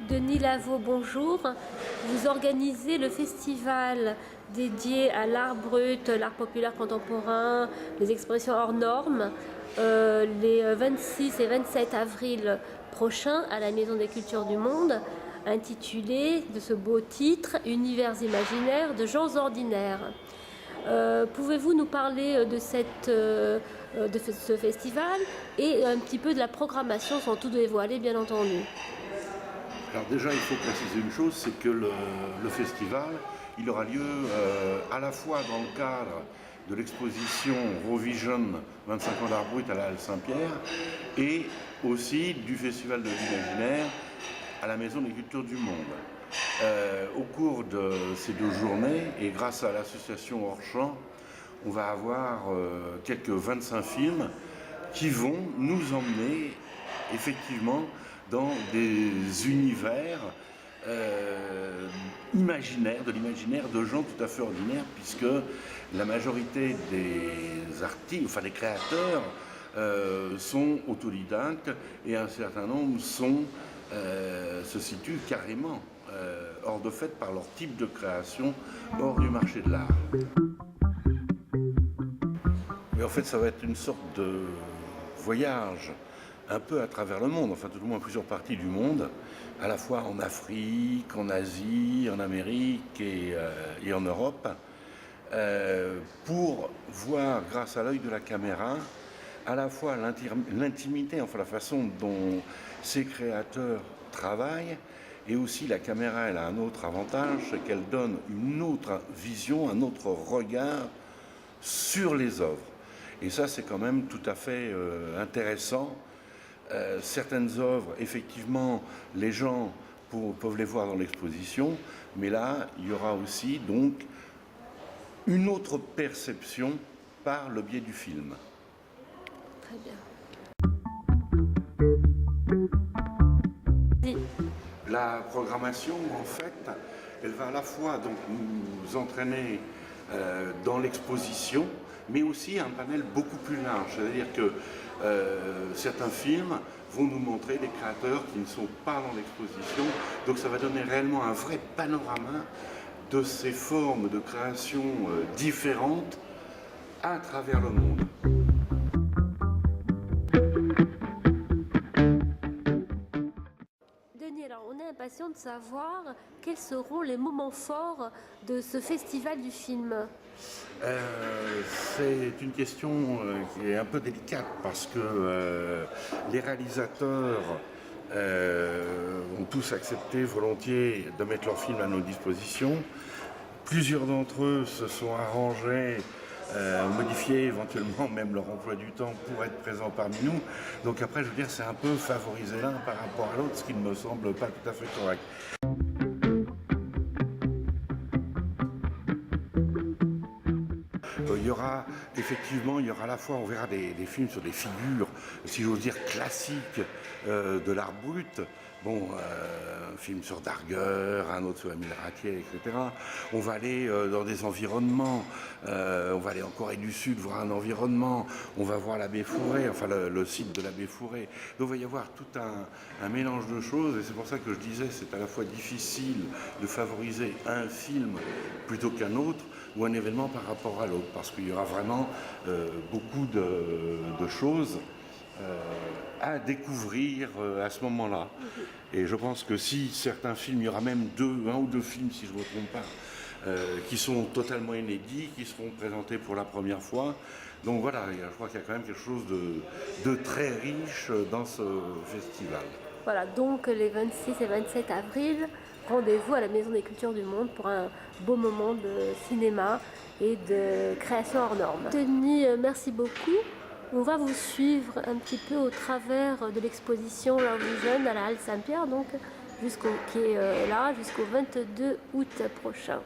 Denis Lavaux, bonjour. Vous organisez le festival dédié à l'art brut, l'art populaire contemporain, les expressions hors normes, les 26 et 27 avril prochains à la Maison des Cultures du Monde, intitulé de ce beau titre « Univers imaginaires de gens ordinaires ». Pouvez-vous nous parler de ce festival et un petit peu de la programmation sans tout dévoiler, bien entendu? Alors déjà, il faut préciser une chose, c'est que le festival, il aura lieu à la fois dans le cadre de l'exposition Rovision 25 ans d'art brut à la Halle Saint-Pierre et aussi du Festival de l'Imaginaire à la Maison des Cultures du Monde. Au cours de ces 2 journées, et grâce à l'association Hors-Champ, on va avoir quelques 25 films qui vont nous emmener effectivement dans des univers imaginaires, de l'imaginaire de gens tout à fait ordinaires, puisque la majorité des artistes, enfin des créateurs, sont autodidactes et un certain nombre se situent carrément hors de fait par leur type de création, hors du marché de l'art. Et en fait, ça va être une sorte de voyage un peu à travers le monde, enfin tout au moins plusieurs parties du monde, à la fois en Afrique, en Asie, en Amérique et en Europe, pour voir grâce à l'œil de la caméra à la fois l'intimité, enfin la façon dont ces créateurs travaillent, et aussi la caméra, elle a un autre avantage, c'est qu'elle donne une autre vision, un autre regard sur les œuvres. Et ça, c'est quand même tout à fait intéressant. Certaines œuvres, effectivement, les gens peuvent les voir dans l'exposition, mais là, il y aura aussi donc une autre perception par le biais du film. Très bien. La programmation, en fait, elle va à la fois donc nous entraîner dans l'exposition, mais aussi un panel beaucoup plus large. C'est-à-dire que certains films vont nous montrer des créateurs qui ne sont pas dans l'exposition. Donc ça va donner réellement un vrai panorama de ces formes de création différentes à travers le monde. Denis, alors on est impatient de savoir quels seront les moments forts de ce festival du film. C'est une question qui est un peu délicate parce que les réalisateurs ont tous accepté volontiers de mettre leurs films à nos dispositions. Plusieurs d'entre eux se sont arrangés, modifier éventuellement même leur emploi du temps pour être présents parmi nous. Donc après, je veux dire, c'est un peu favoriser l'un par rapport à l'autre, ce qui ne me semble pas tout à fait correct. Il y aura effectivement, il y aura à la fois, on verra des films sur des figures, si j'ose dire, classiques de l'art brut. Bon, un film sur Darger, un autre sur Émile Ratier, etc. On va aller dans des environnements, on va aller en Corée du Sud voir un environnement, on va voir l'abbé Fourré, enfin le site de l'abbé Fourré. Donc il va y avoir tout un mélange de choses, et c'est pour ça que je disais c'est à la fois difficile de favoriser un film plutôt qu'un autre, ou un événement par rapport à l'autre, parce qu'il y aura vraiment beaucoup de choses à découvrir à ce moment-là. Et je pense que si certains films, il y aura même un ou deux films, si je ne me trompe pas, qui sont totalement inédits, qui seront présentés pour la première fois. Donc voilà, je crois qu'il y a quand même quelque chose de très riche dans ce festival. Voilà, donc les 26 et 27 avril, rendez-vous à la Maison des Cultures du Monde pour un beau moment de cinéma et de création hors normes. Denis, merci beaucoup. On va vous suivre un petit peu au travers de l'exposition Love Vision à la Halle Saint-Pierre, donc qui est là jusqu'au 22 août prochain.